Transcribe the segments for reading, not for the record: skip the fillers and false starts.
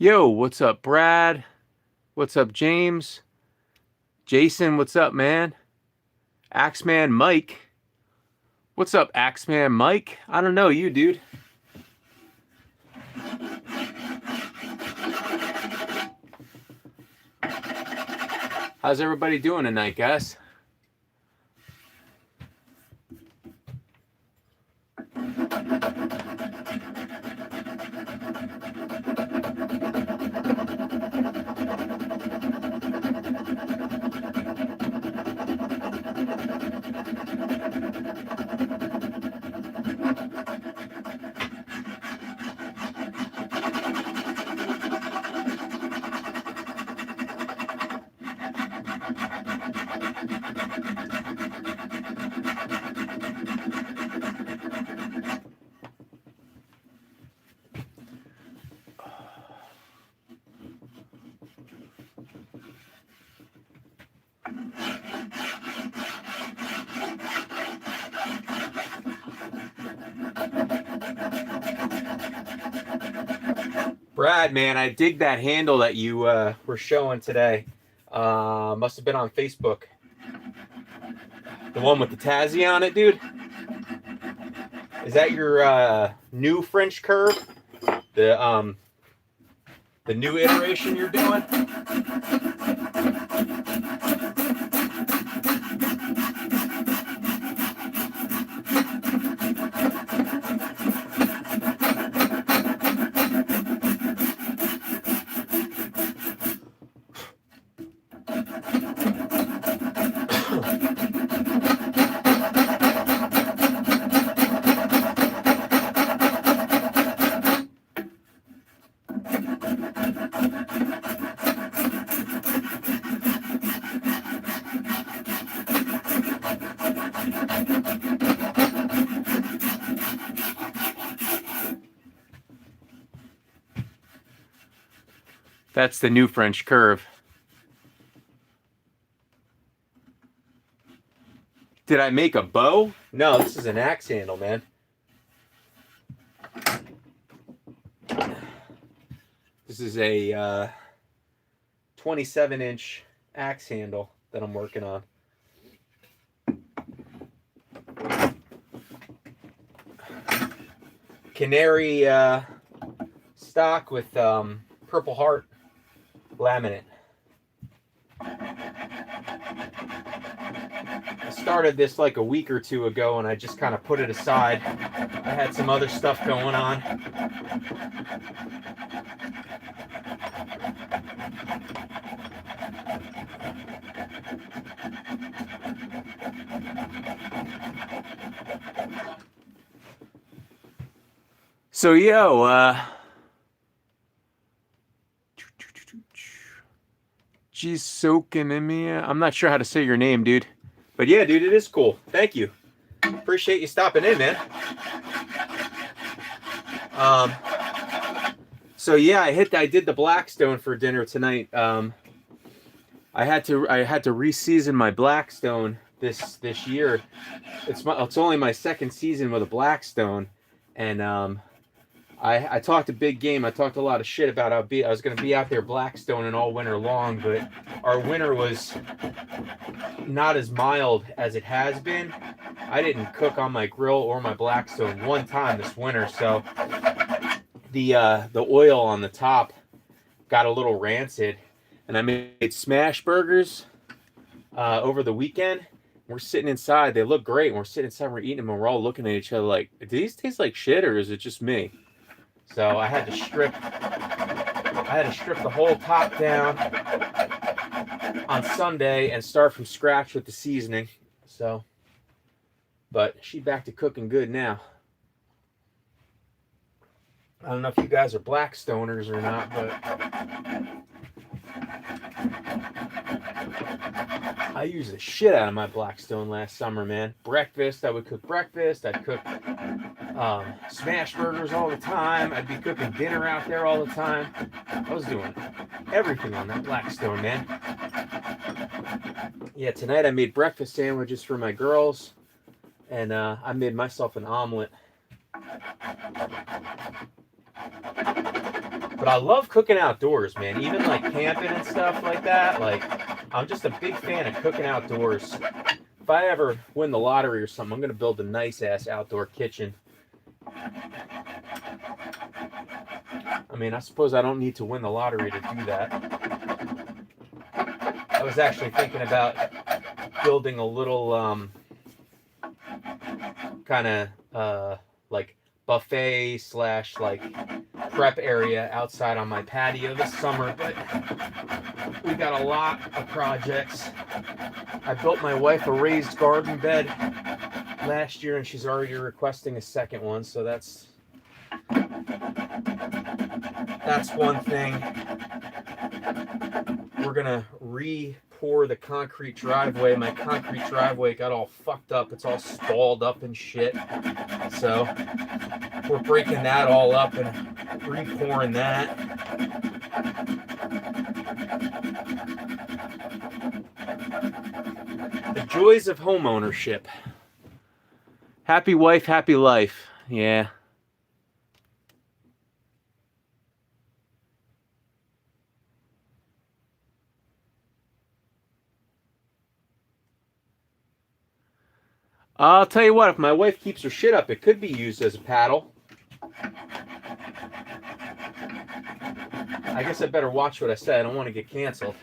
Yo, what's up, Brad? What's up, James? Jason, what's up, man? Axeman Mike. What's up, Axeman Mike? I don't know you, dude. How's everybody doing tonight, guys? Brad, man, I dig that handle that you were showing today. Must have been on Facebook. The one with the Tazzy on it, dude. Is that your new French curve? The new iteration you're doing? That's the new French curve. Did I make a bow? No, this is an axe handle, man. This is a 27-inch axe handle that I'm working on. Canary stock with Purple Heart laminate. I started this like a week or two ago and I just kind of put it aside. I had some other stuff going on. So, yo, geez, soaking in me. I'm not sure how to say your name, dude. But yeah, dude, it is cool. Thank you. Appreciate you stopping in, man. So yeah, I did the Blackstone for dinner tonight. I had to re-season my Blackstone this year. It's only my second season with a Blackstone, and I talked a big game. I talked a lot of shit about I was going to be out there Blackstoning all winter long, but our winter was not as mild as it has been. I didn't cook on my grill or my Blackstone one time this winter, so the oil on the top got a little rancid, and I made smash burgers over the weekend. We're sitting inside. They look great. We're sitting inside. We're eating them, and we're all looking at each other like, "Do these taste like shit, or is it just me?" So I had to strip the whole top down on Sunday and start from scratch with the seasoning. So, but she's back to cooking good now. I don't know if you guys are Blackstoners or not, but I used the shit out of my Blackstone last summer, man. Breakfast, I would cook breakfast. I'd cook smash burgers all the time. I'd be cooking dinner out there all the time. I was doing everything on that Blackstone, man. Yeah, tonight I made breakfast sandwiches for my girls, and I made myself an omelet. But I love cooking outdoors, man. Even like camping and stuff like that. Like, I'm just a big fan of cooking outdoors. If I ever win the lottery or something, I'm going to build a nice ass outdoor kitchen. I mean, I suppose I don't need to win the lottery to do that. I was actually thinking about building a little kind of like buffet / like prep area outside on my patio this summer, but we got a lot of projects. I built my wife a raised garden bed last year, and she's already requesting a second one, so that's one thing. We're gonna re-pour the concrete driveway. My concrete driveway got all fucked up. It's all stalled up and shit. So we're breaking that all up and re-pouring that. The joys of home ownership. Happy wife, happy life. Yeah. I'll tell you what, if my wife keeps her shit up, it could be used as a paddle. I guess I better watch what I say. I don't want to get canceled.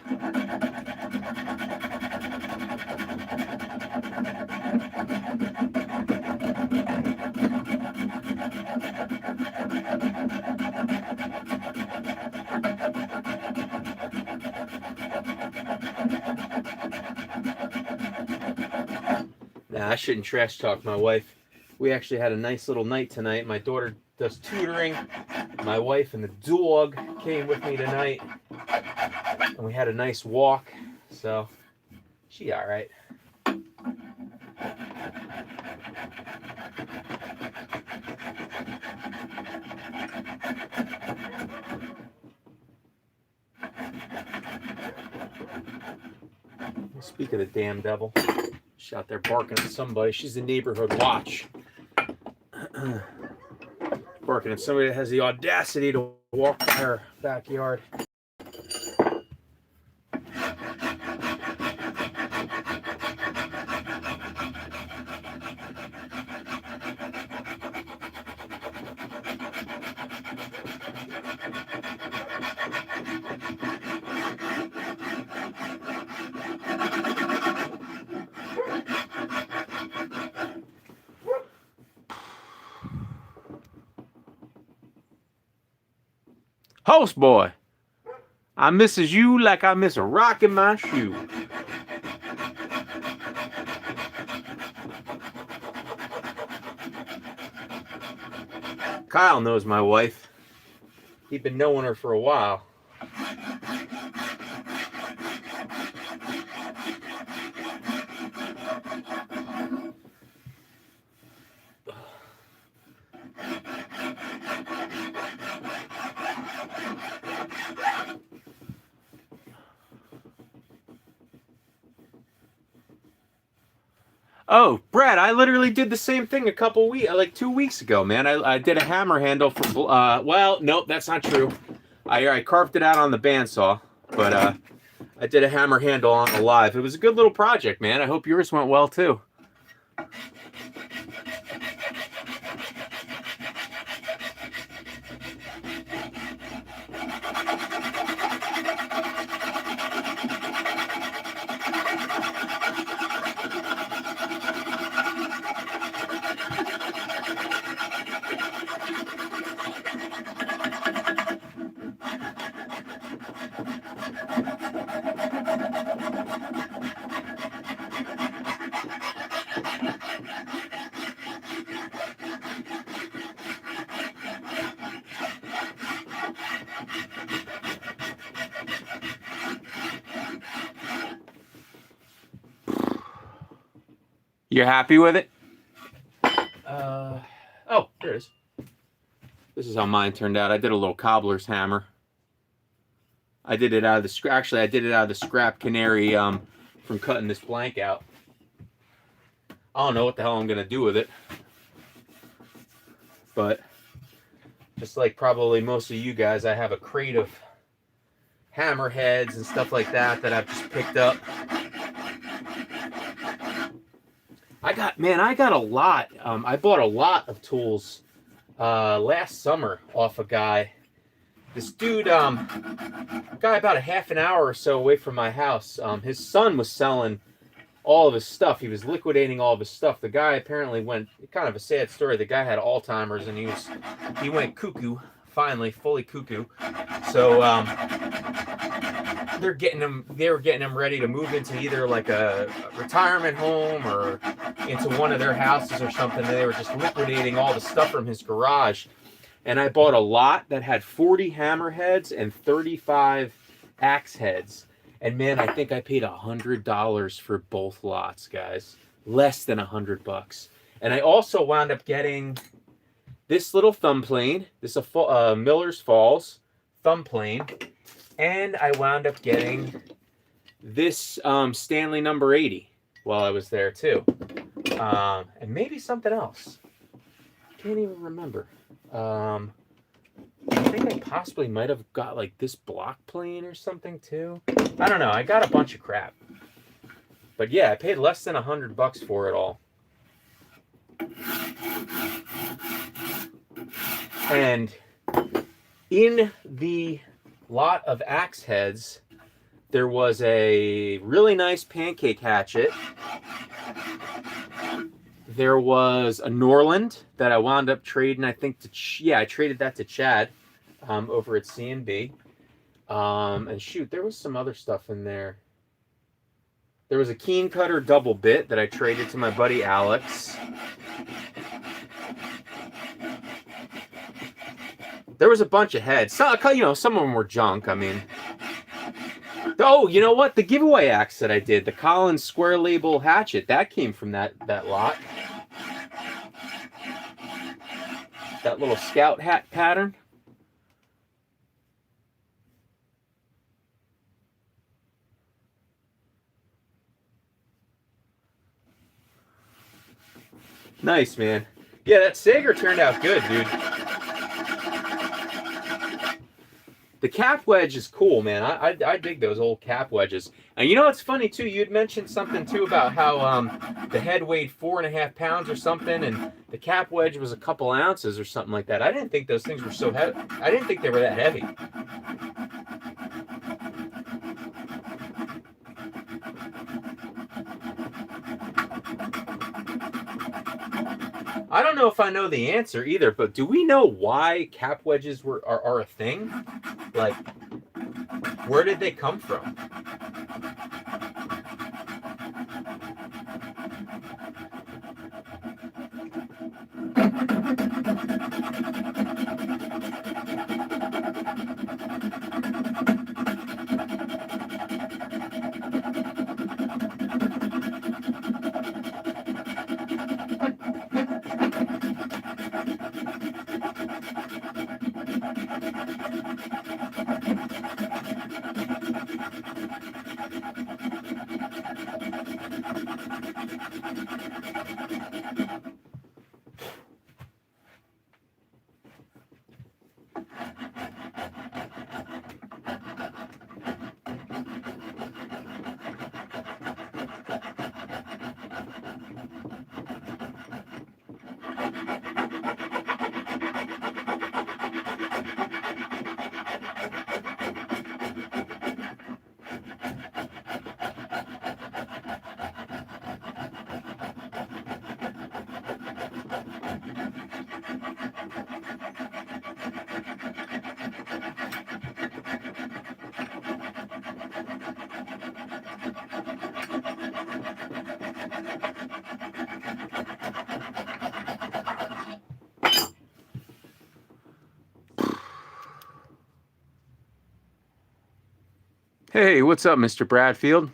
Nah, I shouldn't trash talk my wife. We actually had a nice little night tonight. My daughter does tutoring. My wife and the dog came with me tonight, and we had a nice walk. So she all right. Speak of the damn devil. She's out there barking at somebody. She's the neighborhood watch. Barking at somebody that has the audacity to walk by her backyard. Host boy, I misses you like I miss a rock in my shoe. Kyle knows my wife. He'd been knowing her for a while. Oh, Brad, I literally did the same thing a couple weeks, like 2 weeks ago, man. I did a hammer handle for, well, nope, that's not true. I carved it out on the bandsaw, but I did a hammer handle on the live. It was a good little project, man. I hope yours went well, too. You're happy with it? Oh, there it is. This is how mine turned out. I did a little cobbler's hammer. I did it out of the actually I did it out of the scrap canary from cutting this blank out. I don't know what the hell I'm gonna do with it, but just like probably most of you guys, I have a crate of hammer heads and stuff like that that I've just picked up. I got a lot. I bought a lot of tools last summer off a guy. This dude, guy about a half an hour or so away from my house. His son was selling all of his stuff. He was liquidating all of his stuff. The guy apparently went, kind of a sad story. The guy had Alzheimer's and he went cuckoo, finally, fully cuckoo. So they were getting him ready to move into either like a retirement home or into one of their houses or something. And they were just liquidating all the stuff from his garage. And I bought a lot that had 40 hammer heads and 35 axe heads. And man, I think I paid $100 for both lots, guys. Less than $100. And I also wound up getting this little thumb plane. This is a Miller's Falls thumb plane. And I wound up getting this Stanley number 80 while I was there too. And maybe something else. Can't even remember. I think I possibly might have got like this block plane or something too. I don't know. I got a bunch of crap. But yeah, I paid less than $100 for it all. And in the lot of axe heads, there was a really nice pancake hatchet. There was a Norland that I wound up trading, I think, I traded that to Chad over at C&B. And shoot, there was some other stuff in there. There was a Keen Cutter double bit that I traded to my buddy Alex. There was a bunch of heads. So, you know, some of them were junk. I mean, oh, you know what? The giveaway axe that I did, the Collins Square Label hatchet, that came from that lot. That little scout hat pattern. Nice, man. Yeah, that Sager turned out good, dude. The cap wedge is cool, man. I dig those old cap wedges. And you know what's funny, too? You'd mentioned something, too, about how the head weighed 4.5 pounds or something, and the cap wedge was a couple ounces or something like that. I didn't think those things were so heavy. I didn't think they were that heavy. I don't know if I know the answer either, but do we know why cap wedges are a thing? Like, Where did they come from? Hey, what's up, Mr. Bradfield?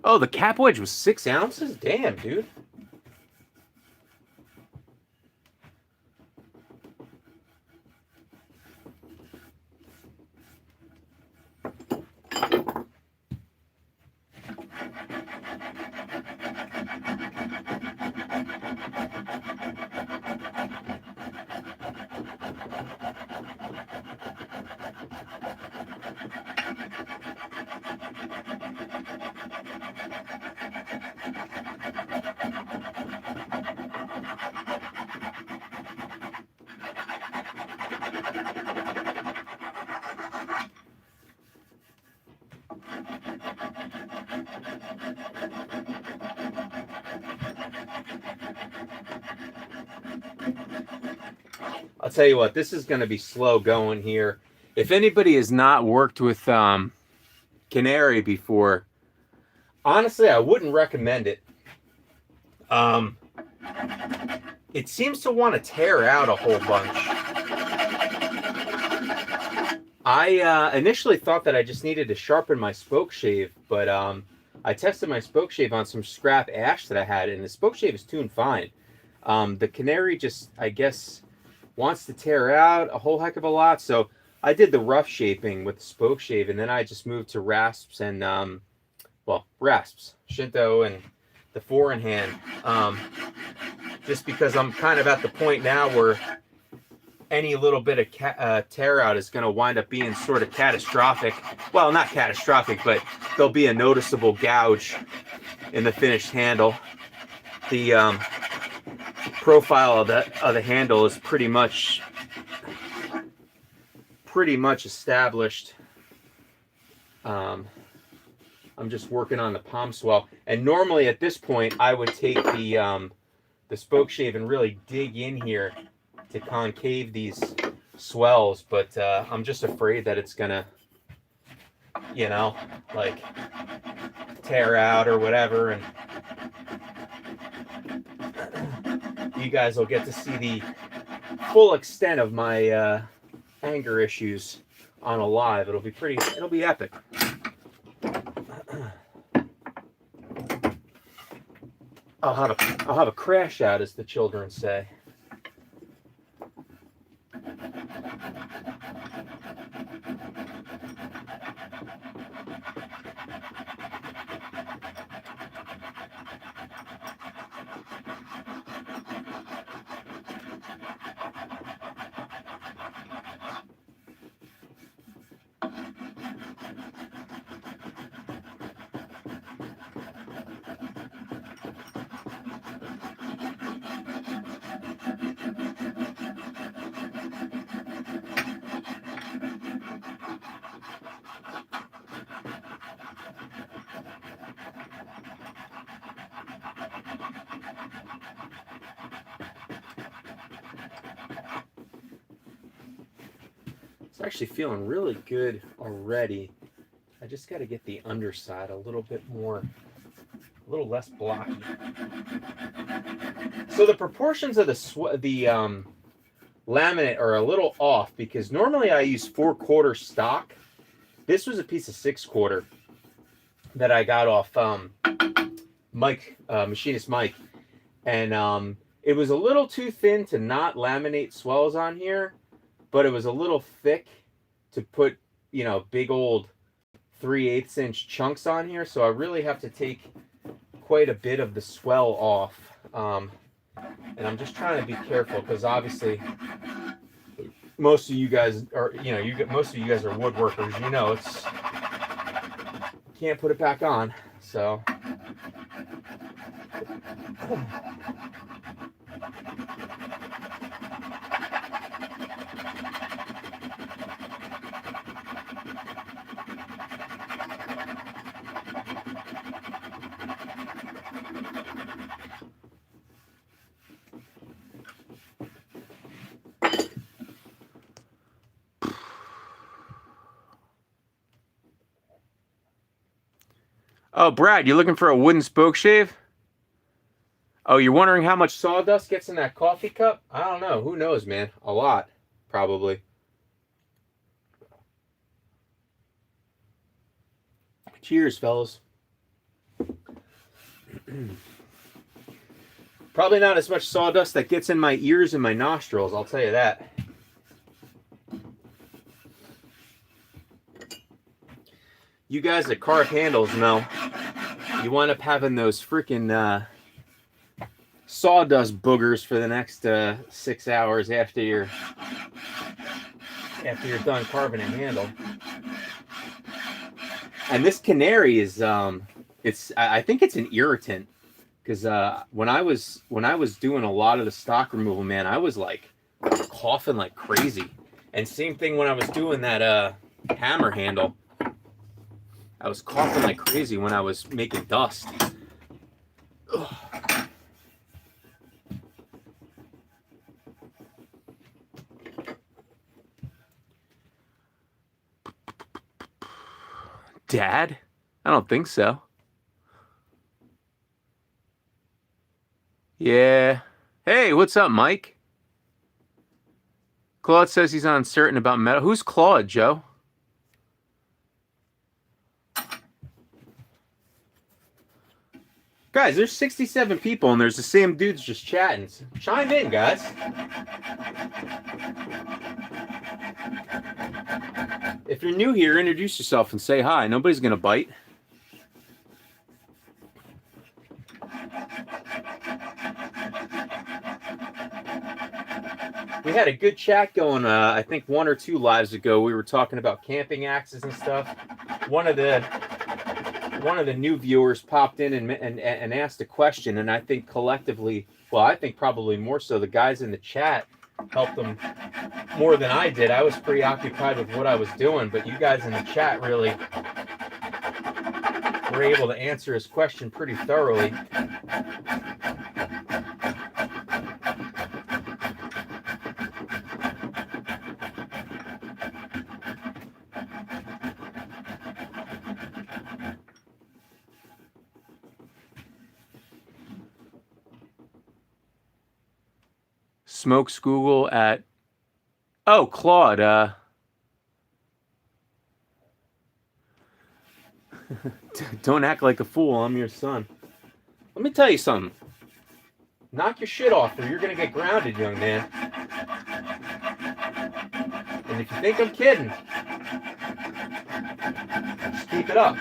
Oh, the cap wedge was 6 ounces? Damn, dude. I'll tell you what, this is going to be slow going here. If anybody has not worked with Canary before, honestly, I wouldn't recommend it. It seems to want to tear out a whole bunch. I initially thought that I just needed to sharpen my spoke shave, but I tested my spoke shave on some scrap ash that I had, and the spoke shave is tuned fine. The Canary just, I guess, wants to tear out a whole heck of a lot. So I did the rough shaping with the spoke shave, and then I just moved to rasps and, rasps, Shinto, and the 4-in-hand. Just because I'm kind of at the point now where any little bit of tear out is going to wind up being sort of catastrophic. Well, not catastrophic, but there'll be a noticeable gouge in the finished handle. The profile of the handle is pretty much established. I'm just working on the palm swell, and normally at this point I would take the spoke shave and really dig in here to concave these swells, but I'm just afraid that it's gonna, like tear out or whatever, and you guys will get to see the full extent of my anger issues on a live. It'll be epic. I'll have a crash out, as the children say. It's actually feeling really good already. I just got to get the underside a little bit more, a little less blocky. So the proportions of the laminate are a little off because normally I use 4/4 stock. This was a piece of 6/4 that I got off Machinist Mike, and it was a little too thin to not laminate swells on here, but it was a little thick to put, you know, big old 3/8 inch chunks on here. So I really have to take quite a bit of the swell off. And I'm just trying to be careful because obviously most of you guys are, you know, most of you guys are woodworkers. You know, it's can't put it back on. So oh, Brad, you looking for a wooden spoke shave? Oh, you're wondering how much sawdust gets in that coffee cup? I don't know. Who knows, man? A lot, probably. Cheers, fellas. Probably not as much sawdust that gets in my ears and my nostrils, I'll tell you that. You guys that carve handles know you wind up having those freaking sawdust boogers for the next 6 hours after you're done carving a handle. And this canary is I think it's an irritant, because when I was doing a lot of the stock removal, man, I was like coughing like crazy. And same thing when I was doing that hammer handle. I was coughing like crazy when I was making dust. Ugh. Dad? I don't think so. Yeah. Hey, what's up, Mike? Claude says he's uncertain about metal. Who's Claude, Joe? Guys, there's 67 people and there's the same dudes just chatting. Chime in, guys. If you're new here, introduce yourself and say hi. Nobody's going to bite. We had a good chat going, I think 1 or 2 lives ago. We were talking about camping axes and stuff. One of the new viewers popped in and asked a question, and I think collectively, well, I think probably more so the guys in the chat helped them more than I did. I was preoccupied with what I was doing, but you guys in the chat really were able to answer his question pretty thoroughly. Smokes Google at, oh, Claude, don't act like a fool. I'm your son. Let me tell you something. Knock your shit off or you're going to get grounded, young man. And if you think I'm kidding, just keep it up.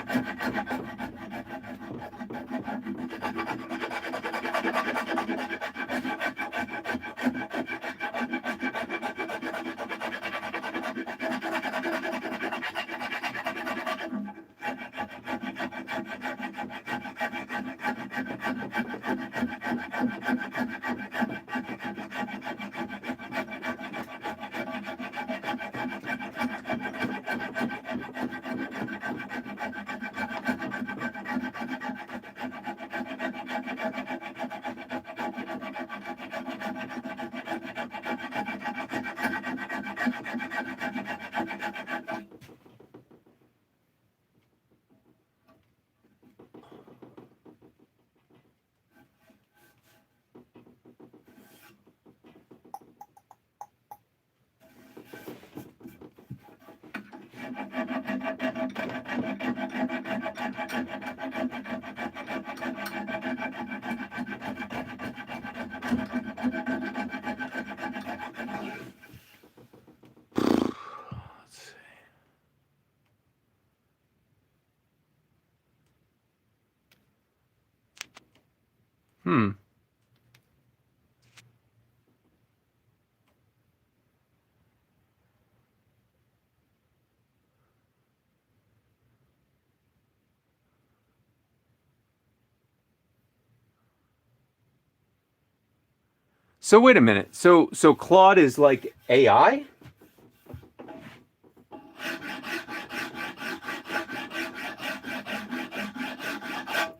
Hmm. So wait a minute. So Claude is like AI?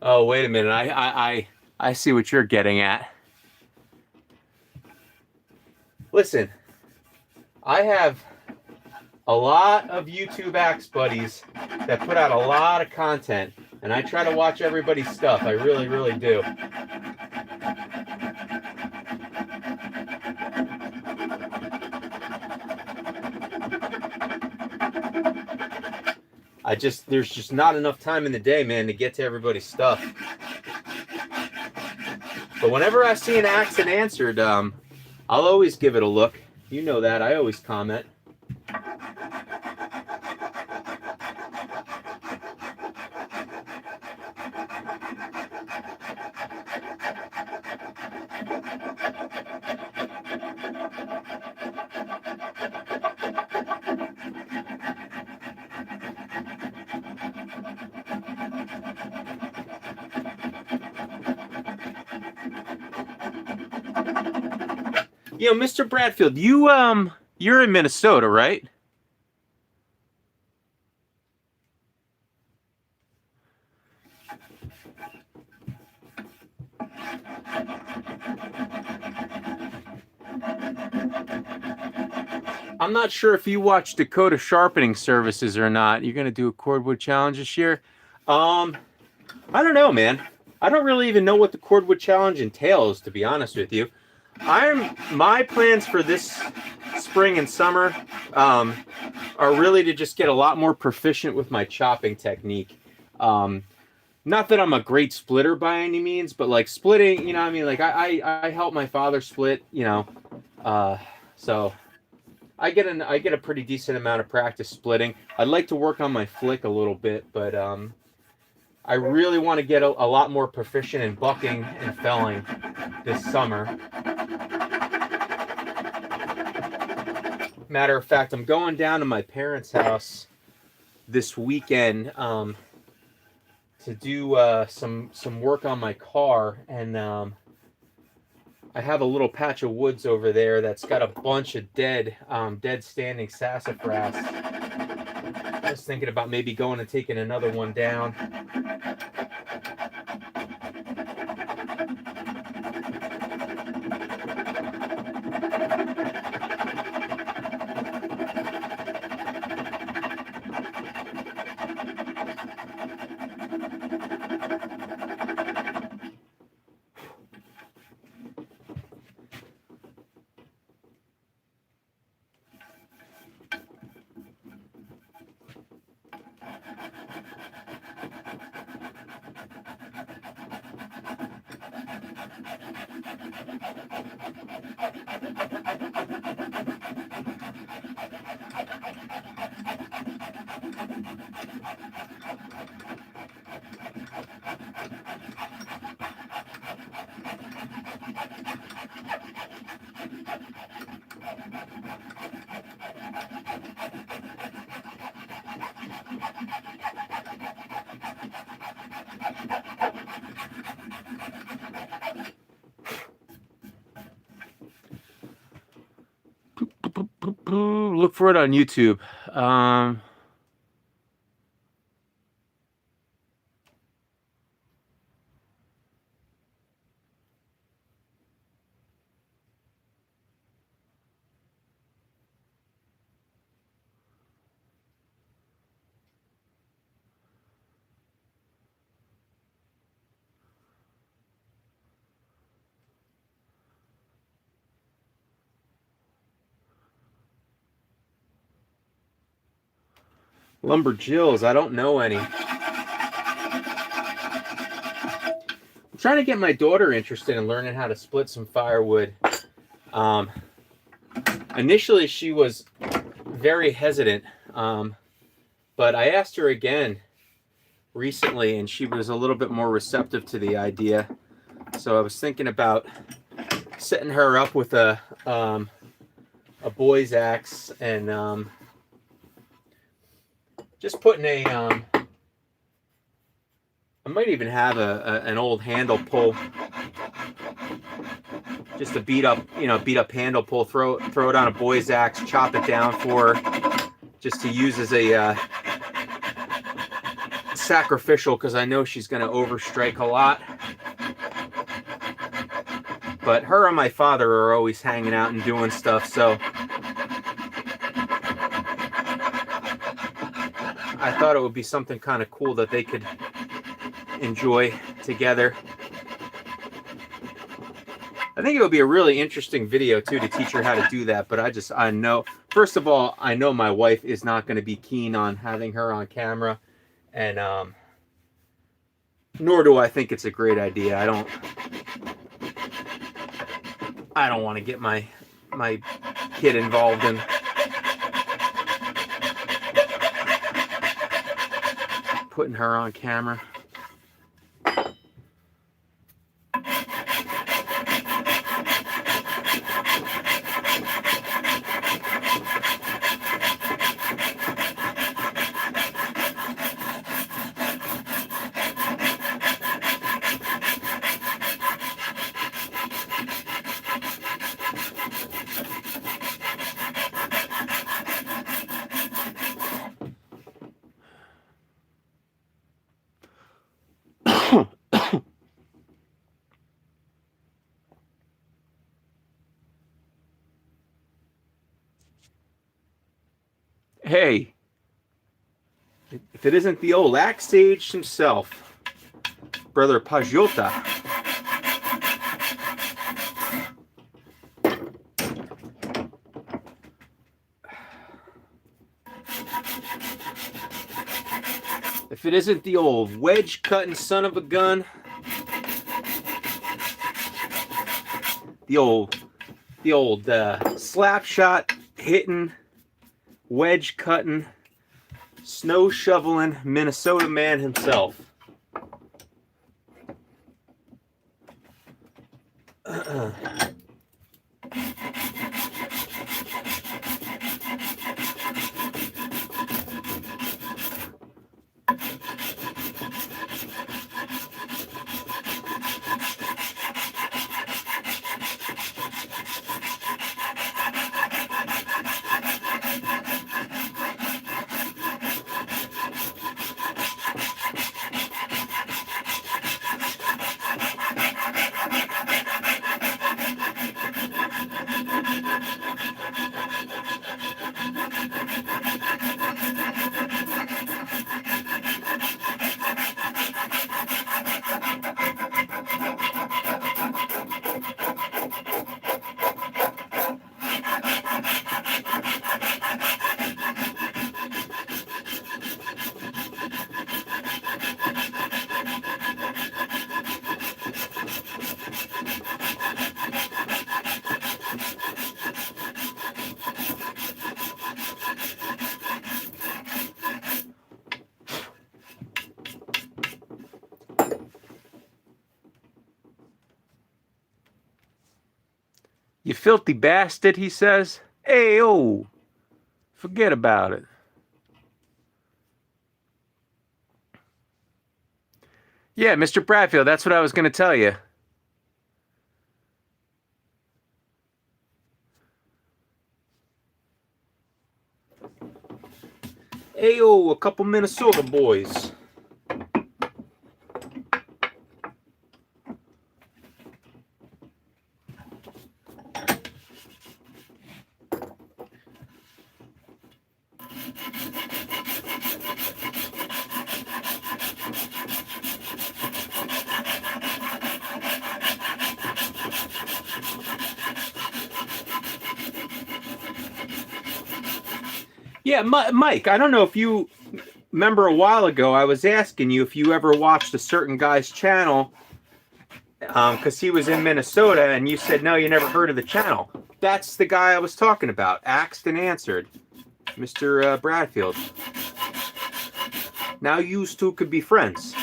Oh, wait a minute. I see what you're getting at. Listen, I have a lot of YouTube Axe buddies that put out a lot of content, and I try to watch everybody's stuff. I really, really do. There's just not enough time in the day, man, to get to everybody's stuff. But whenever I see an axe and answered, I'll always give it a look. You know that. I always comment. You know, Mr. Bradfield, you're in Minnesota, right? I'm not sure if you watch Dakota Sharpening Services or not. You're gonna do a cordwood challenge this year. Um, I don't know, man. I don't really even know what the cordwood challenge entails, to be honest with you. My plans for this spring and summer are really to just get a lot more proficient with my chopping technique. Not that I'm a great splitter by any means, but like splitting, you know, what I mean, like I help my father split, you know, so I get a pretty decent amount of practice splitting. I'd like to work on my flick a little bit, but I really want to get a lot more proficient in bucking and felling this summer. Matter of fact, I'm going down to my parents' house this weekend to do some work on my car, and I have a little patch of woods over there that's got a bunch of dead standing sassafras. I was thinking about maybe going and taking another one down. Look for it on YouTube. Lumberjills, I don't know any. I'm trying to get my daughter interested in learning how to split some firewood. Initially, she was very hesitant, but I asked her again recently, and she was a little bit more receptive to the idea. So I was thinking about setting her up with a boy's axe and just putting a I might even have an old handle pull, just a beat up handle pull. Throw it on a boy's axe, chop it down for her, just to use as a sacrificial, because I know she's going to overstrike a lot. But her and my father are always hanging out and doing stuff, so I thought it would be something kind of cool that they could enjoy together. I think it would be a really interesting video too to teach her how to do that, but I know, first of all, I know my wife is not going to be keen on having her on camera, and nor do I think it's a great idea. I don't want to get my kid involved in putting her on camera. Hey, if it isn't the old axe sage himself, Brother Pajota. If it isn't the old wedge-cutting son of a gun, the old slap shot hitting, wedge cutting, snow shoveling Minnesota man himself. You filthy bastard, he says. Hey, oh, forget about it. Yeah, Mr. Bradfield, that's what I was going to tell you. Hey, oh, a couple Minnesota boys. Yeah, Mike, I don't know if you remember a while ago, I was asking you if you ever watched a certain guy's channel, because he was in Minnesota, and you said, no, you never heard of the channel. That's the guy I was talking about. Asked and answered. Mr. Bradfield. Now you two could be friends.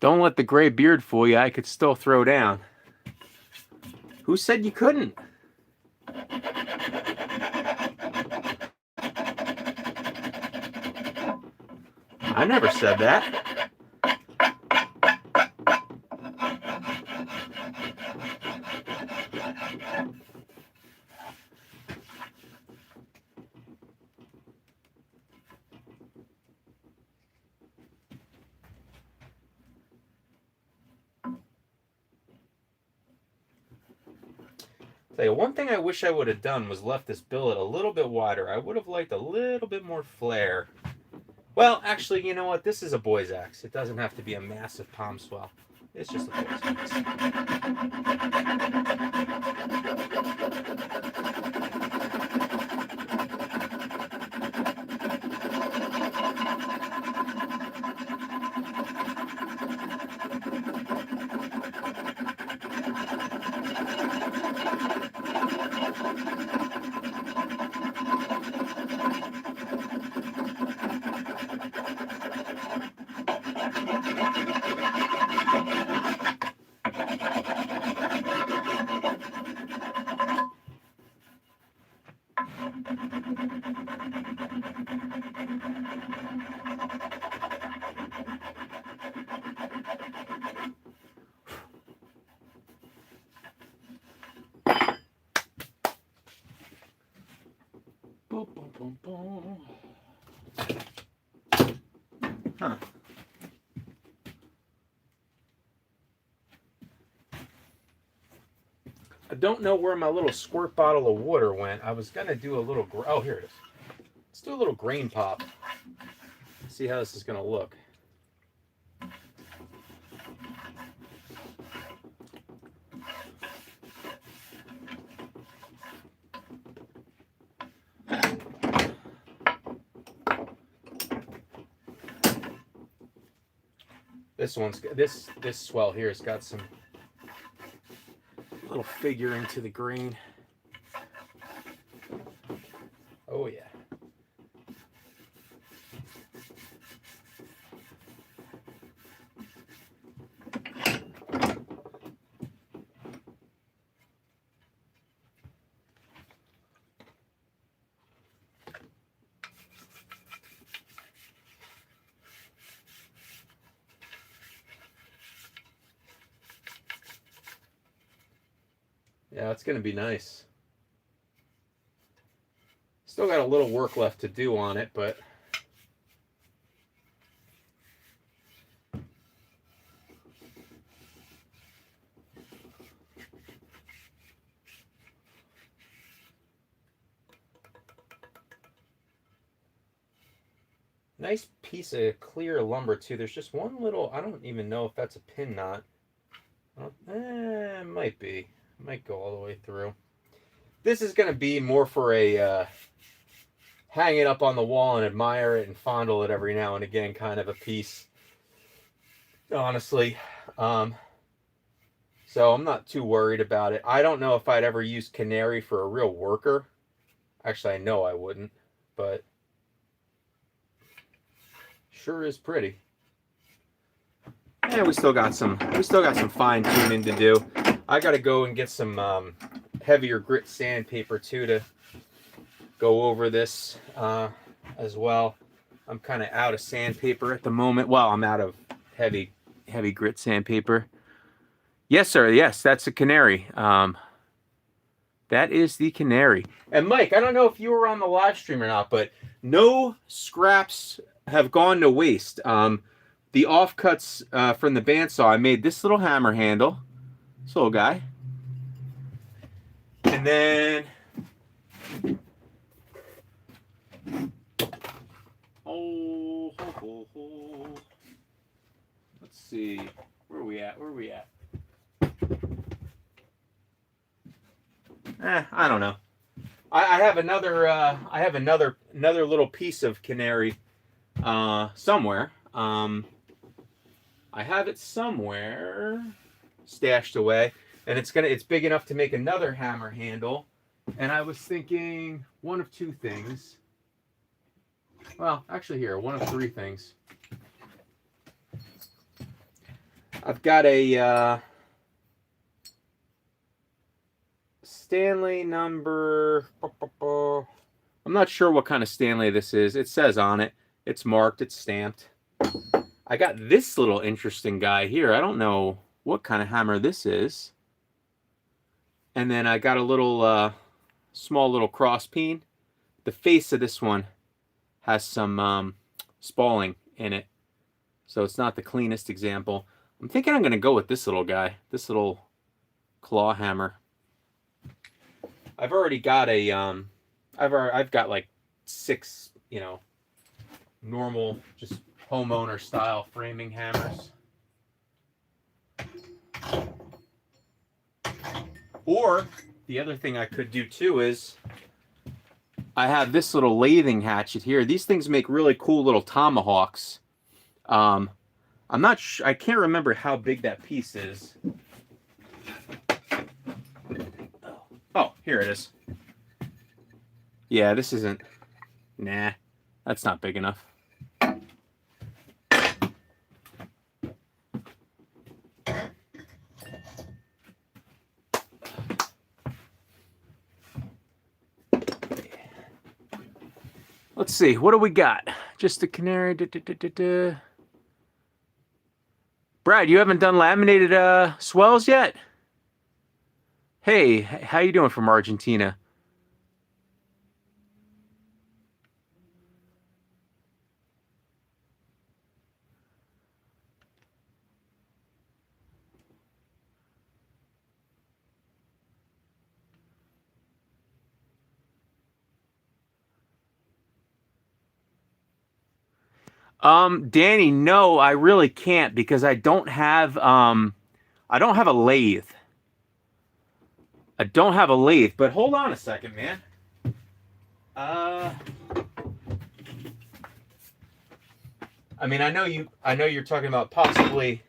Don't let the gray beard fool you. I could still throw down. Who said you couldn't? I never said that. Tell you, one thing I wish I would have done was left this billet a little bit wider. I would have liked a little bit more flare. Well, actually, you know what? This is a boy's axe. It doesn't have to be a massive palm swell. It's just a boy's Huh. I don't know where my little squirt bottle of water went. I was going to do a little... Oh, here it is. Let's do a little grain pop. See how this is going to look. This swell here has got some little figuring to the grain. Oh yeah. Yeah, it's going to be nice. Still got a little work left to do on it, but nice piece of clear lumber too. There's just one little, I don't even know if that's a pin knot. It might be. Might go all the way through. This is going to be more for a hang it up on the wall and admire it and fondle it every now and again kind of a piece. Honestly, So I'm not too worried about it. I don't know if I'd ever use canary for a real worker. Actually, I know I wouldn't, but sure is pretty. And we still got some fine tuning to do. I got to go and get some heavier grit sandpaper too to go over this as well. I'm kind of out of sandpaper at the moment. Well, I'm out of heavy grit sandpaper. Yes, sir. Yes, that's a canary. That is the canary. And Mike, I don't know if you were on the live stream or not, but no scraps have gone to waste. The offcuts from the bandsaw, I made this little hammer handle, this little guy. And then, let's see, where are we at? I don't know. I have another little piece of canary somewhere. I have it somewhere stashed away, and it's big enough to make another hammer handle. And I was thinking one of two things. Well, actually here, one of three things. I've got a Stanley number. I'm not sure what kind of Stanley this is. It says on it. It's marked. It's stamped. I got this little interesting guy here. I don't know what kind of hammer this is. And then I got a little small little cross peen. The face of this one has some spalling in it, so it's not the cleanest example. I'm thinking I'm going to go with this little guy, this little claw hammer. I've already got a I've got like 6, normal just homeowner style framing hammers. Or the other thing I could do too is I have this little lathing hatchet here. These things make really cool little tomahawks. I'm not sure, I can't remember how big that piece is. Oh, here it is. Yeah, this isn't. Nah, that's not big enough. Let's see, what do we got? Just a canary. Brad, you haven't done laminated swells yet? Hey, how you doing from Argentina? Danny, no, I really can't because I don't have a lathe. I don't have a lathe, but hold on a second, man. I mean, I know you're talking about possibly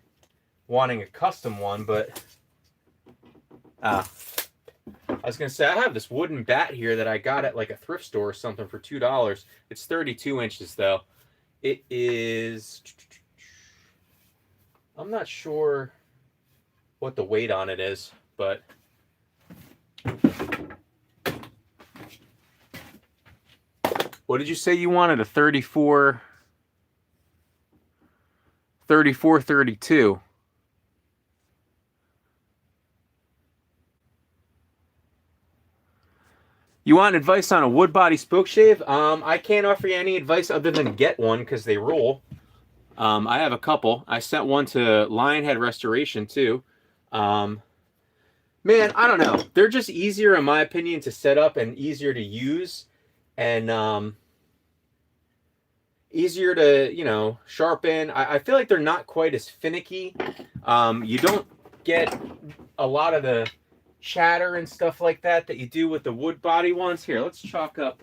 wanting a custom one, but I was gonna say I have this wooden bat here that I got at like a thrift store or something for $2. It's 32 inches though. It is, I'm not sure what the weight on it is, but what did you say you wanted? A 34, 32. You want advice on a wood body spoke shave? I can't offer you any advice other than get one because they rule. I have a couple. I sent one to Lionhead Restoration too. Man, I don't know. They're just easier, in my opinion, to set up and easier to use, and easier to sharpen. I feel like they're not quite as finicky. You don't get a lot of the chatter and stuff like that you do with the wood body ones. Here, let's chalk up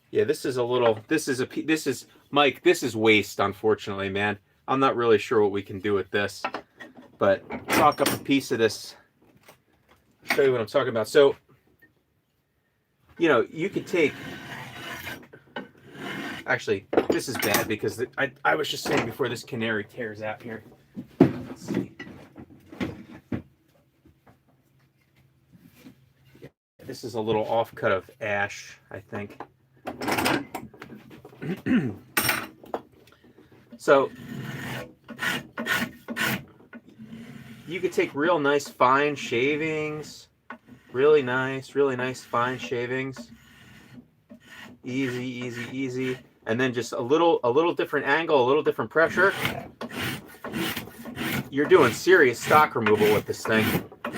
yeah, this is Mike, this is waste, unfortunately, man. I'm not really sure what we can do with this, but talk up a piece of this. I'll show you what I'm talking about. So, you know, you could take, actually, this is bad because I was just saying before this canary tears out here. Let's see. Yeah, this is a little offcut of ash, I think. So you could take real nice fine shavings, really nice fine shavings, easy, and then just a little different angle, a little different pressure. You're doing serious stock removal with this thing,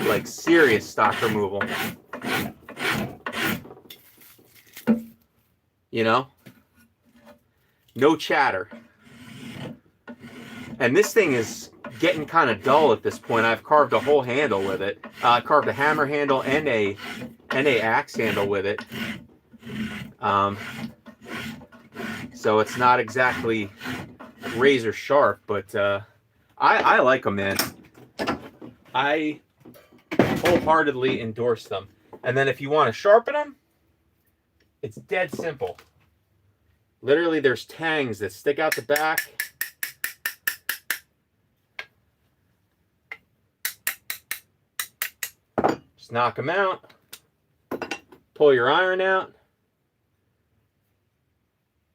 like serious stock removal. You know, no chatter. And this thing is getting kind of dull at this point. I've carved a whole handle with it. Carved a hammer handle and a axe handle with it. So it's not exactly razor sharp, but I like them, man. I wholeheartedly endorse them. And then if you want to sharpen them, it's dead simple. Literally, there's tangs that stick out the back. Just knock them out. Pull your iron out.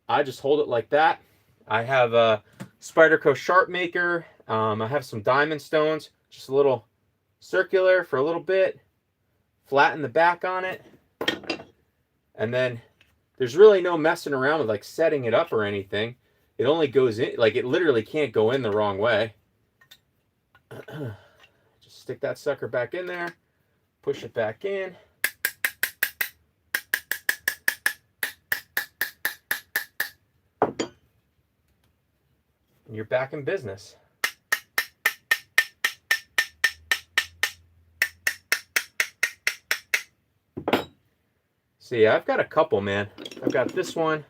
I just hold it like that. I have a Spyderco Sharp Maker. I have some diamond stones, just a little circular for a little bit. Flatten the back on it. And then there's really no messing around with like setting it up or anything. It only goes in, like it literally can't go in the wrong way. Just stick that sucker back in there. Push it back in. And you're back in business. See, I've got a couple, man. I've got this one.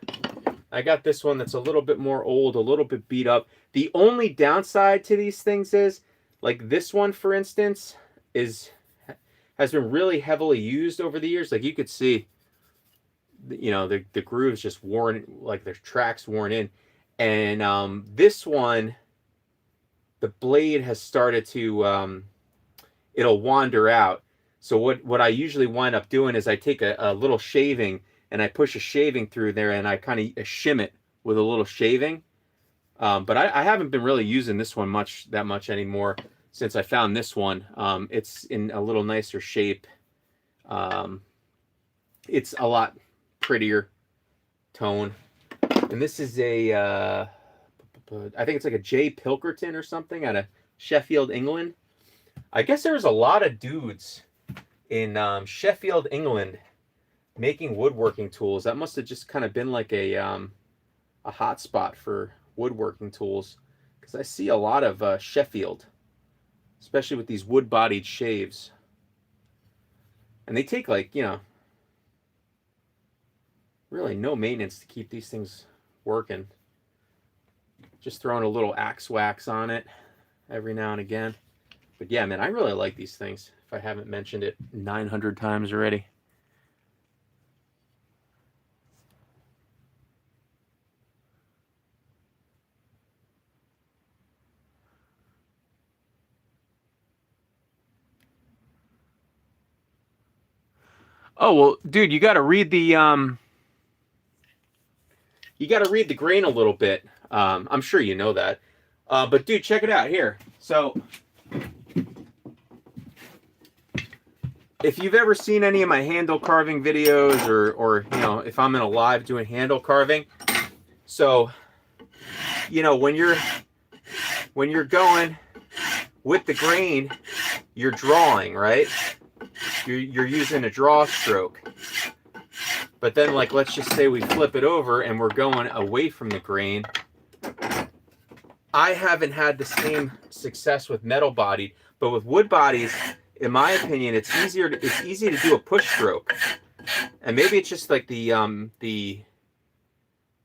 I got this one that's a little bit more old, a little bit beat up. The only downside to these things is, like this one, for instance, has been really heavily used over the years. Like you could see, you know, the grooves just worn, like there's tracks worn in. And this one, the blade has started to, it'll wander out. So what I usually wind up doing is I take a little shaving and I push a shaving through there and I kind of shim it with a little shaving. But I haven't been really using this one that much anymore since I found this one. It's in a little nicer shape. It's a lot prettier tone. And this is a, I think it's like a J. Pilkerton or something out of Sheffield, England. I guess there's a lot of dudes in Sheffield, England making woodworking tools. That must have just kind of been like a hot spot for woodworking tools, because I see a lot of Sheffield, especially with these wood-bodied shaves. And they take, like, you know, really no maintenance to keep these things working. Just throwing a little axe wax on it every now and again. But yeah, man, I really like these things, if I haven't mentioned it 900 times already. Oh, well, dude, you got to read the grain a little bit. I'm sure you know that. But dude, check it out here. So if you've ever seen any of my handle carving videos, or you know, if I'm in a live doing handle carving, so you know, when you're going with the grain, you're drawing, right? You're using a draw stroke. But then, like, let's just say we flip it over and we're going away from the grain. I haven't had the same success with metal bodied, but with wood bodies, in my opinion, it's easy to do a push stroke. And maybe it's just like the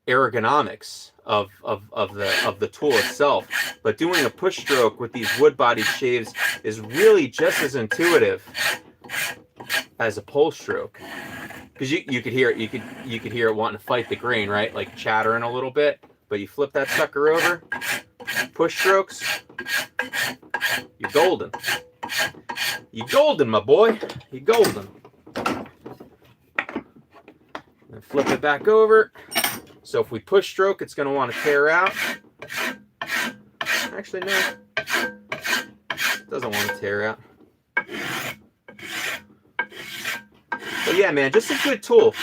ergonomics of the tool itself. But doing a push stroke with these wood bodied shaves is really just as intuitive as a pull stroke. Because you could hear it, you could hear it wanting to fight the grain, right? Like chattering a little bit. But you flip that sucker over, push strokes, you're golden. You're golden, my boy. You're golden. And flip it back over. So if we push stroke, it's going to want to tear out. Actually, no. It doesn't want to tear out. But yeah, man, just a good tool.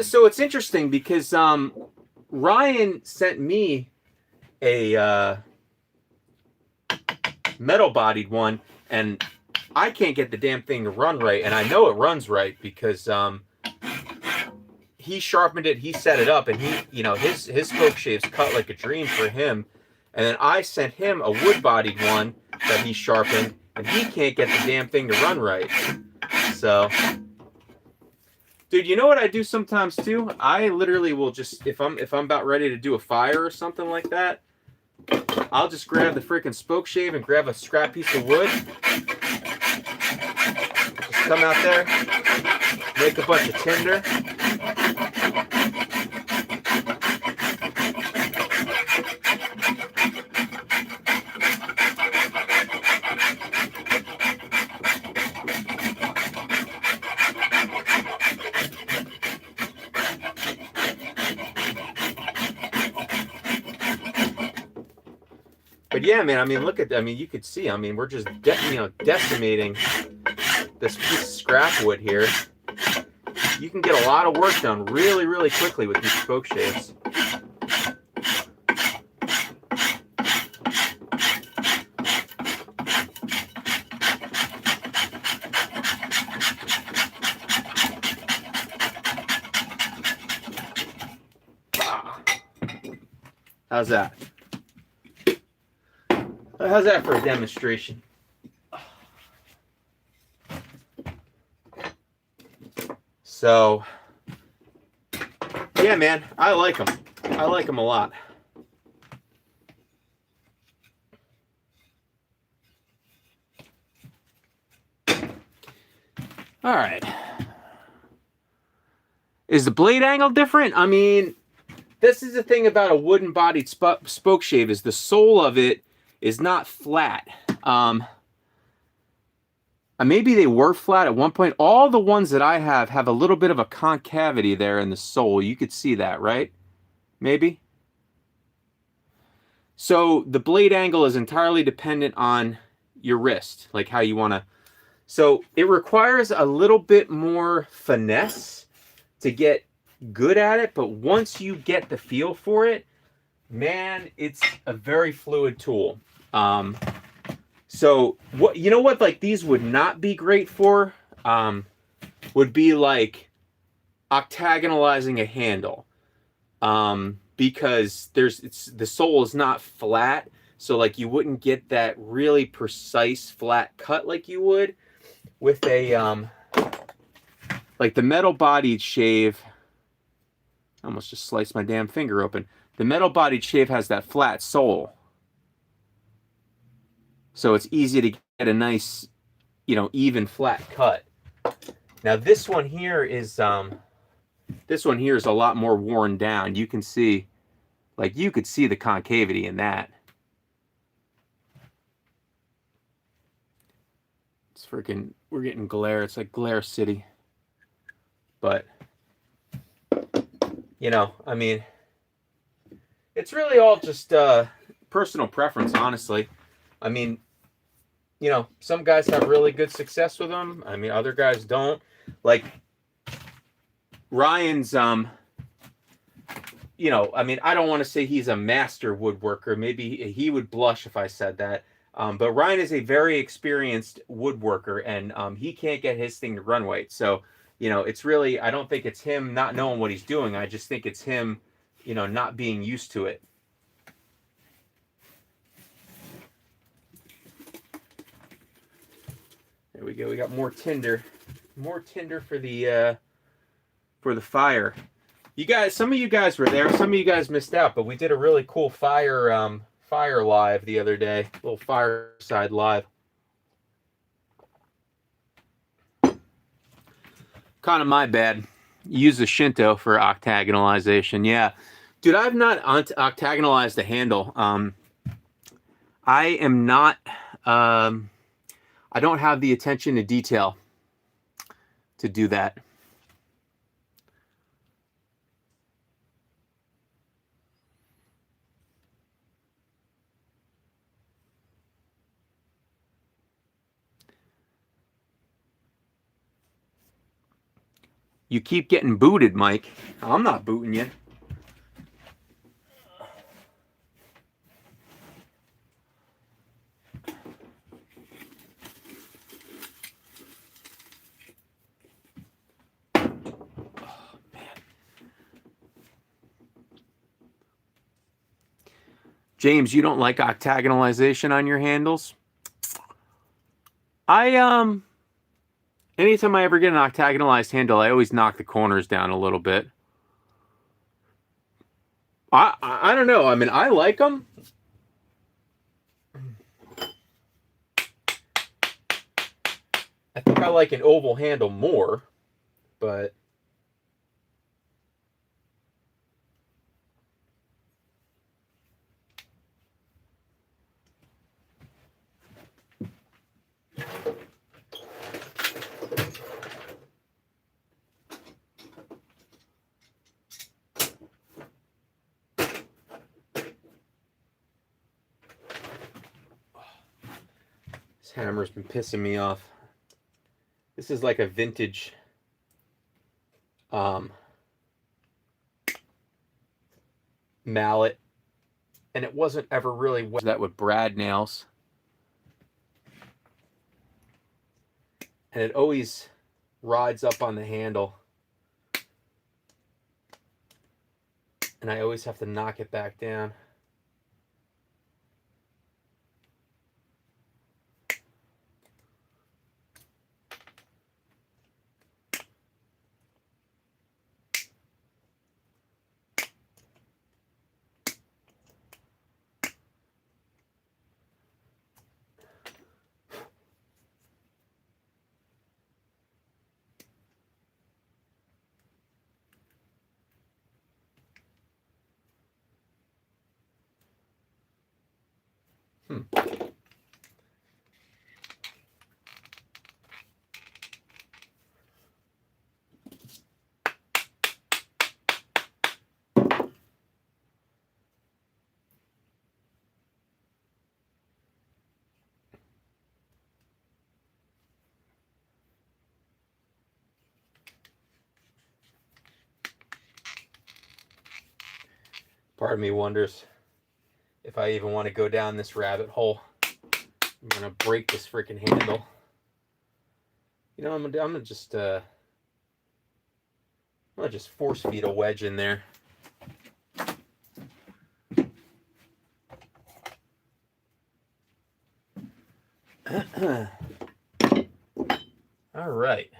So it's interesting because Ryan sent me a metal-bodied one, and I can't get the damn thing to run right. And I know it runs right because he sharpened it, he set it up, and he, you know, his spoke shaves cut like a dream for him. And then I sent him a wood-bodied one that he sharpened, and he can't get the damn thing to run right. So, dude, you know what I do sometimes too? I literally will just, if I'm about ready to do a fire or something like that, I'll just grab the freaking spoke shave and grab a scrap piece of wood. Just come out there, make a bunch of tinder. But yeah, man, I mean, look at, I mean, you could see, I mean, we're just, decimating this piece of scrap wood here. You can get a lot of work done really, really quickly with these spoke shaves. How's that? How's that for a demonstration? So, yeah, man, I like them. I like them a lot. All right. Is the blade angle different? I mean, this is the thing about a wooden bodied spoke shave, is the sole of it is not flat. Maybe they were flat at one point. All the ones that I have a little bit of a concavity there in the sole. You could see that, right? Maybe. So the blade angle is entirely dependent on your wrist, like how you want to. So it requires a little bit more finesse to get good at it, but once you get the feel for it, man, it's a very fluid tool. So what, you know what, like these would not be great for, would be like octagonalizing a handle, because the sole is not flat, so like you wouldn't get that really precise flat cut like you would with a like the metal bodied shave. I almost just sliced my damn finger open. The metal bodied shave has that flat sole, so it's easy to get a nice, even flat cut. Now this one here is a lot more worn down. You can see, like, you could see the concavity in that. It's freaking, we're getting glare. It's like Glare City. But, I mean, it's really all just personal preference, honestly. I mean, some guys have really good success with them. I mean, other guys don't. Like Ryan's, I mean, I don't want to say he's a master woodworker. Maybe he would blush if I said that. But Ryan is a very experienced woodworker, and he can't get his thing to run right. So, it's really, I don't think it's him not knowing what he's doing. I just think it's him, not being used to it. There we go. We got more tinder for the fire. You guys, some of you guys were there. Some of you guys missed out, but we did a really cool fire live the other day. A little fireside live. Kind of my bad. Use the Shinto for octagonalization. Yeah. Dude, I've not octagonalized the handle. I am not, I don't have the attention to detail to do that. You keep getting booted, Mike. I'm not booting you. James, you don't like octagonalization on your handles? Anytime I ever get an octagonalized handle, I always knock the corners down a little bit. I don't know. I mean, I like them. I think I like an oval handle more, but this hammer's been pissing me off. This is like a vintage mallet, and it wasn't ever really that with brad nails, and it always rides up on the handle, and I always have to knock it back down. Part of me wonders if I even want to go down this rabbit hole. I'm gonna break this freaking handle. You know, I'm gonna just force feed a wedge in there. All right.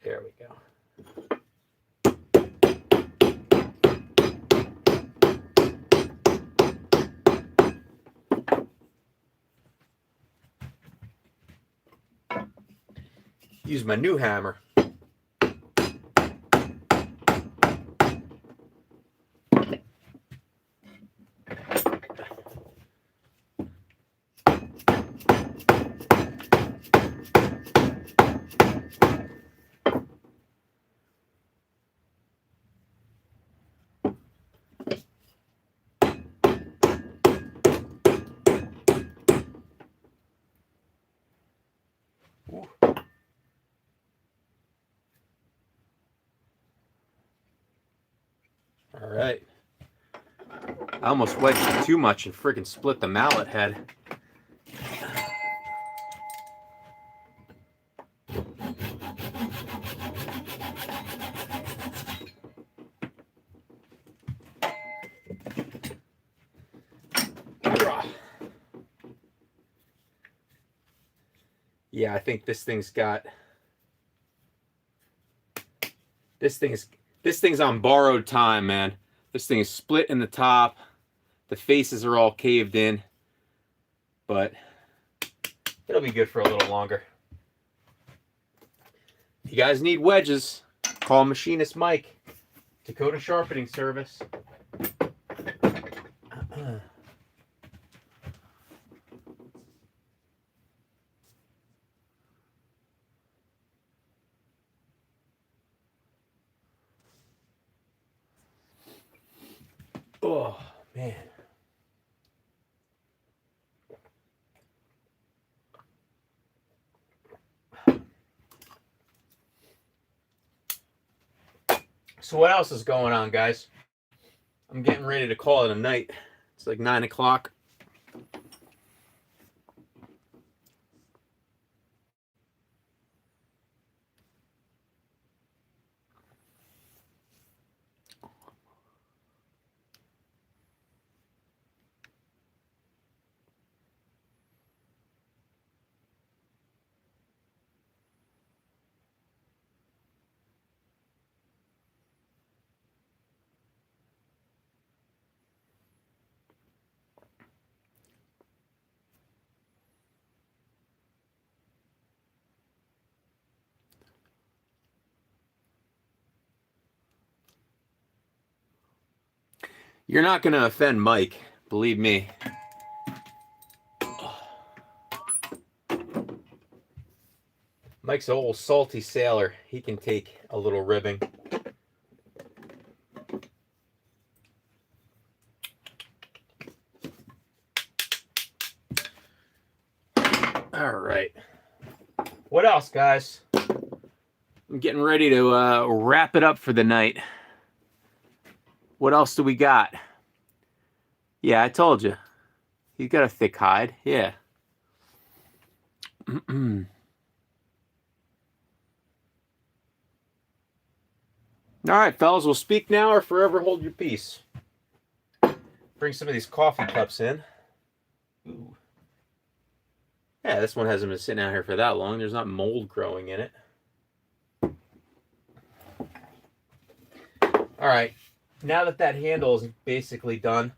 There we go. Use my new hammer. I almost wedged it too much and freaking split the mallet head. Yeah, I think this thing's got... This thing's on borrowed time, man. This thing is split in the top. The faces are all caved in. But it'll be good for a little longer. If you guys need wedges, call Machinist Mike. Dakota Sharpening Service. Oh, man. So what else is going on, guys? I'm getting ready to call it a night. It's like 9 o'clock. You're not going to offend Mike, believe me. Mike's an old salty sailor. He can take a little ribbing. All right. What else, guys? I'm getting ready to wrap it up for the night. What else do we got? Yeah, I told you. He's got a thick hide. Yeah. All right, fellas, we'll speak now or forever hold your peace. Bring some of these coffee cups in. Ooh. Yeah, this one hasn't been sitting out here for that long. There's not mold growing in it. All right, now that that handle is basically done,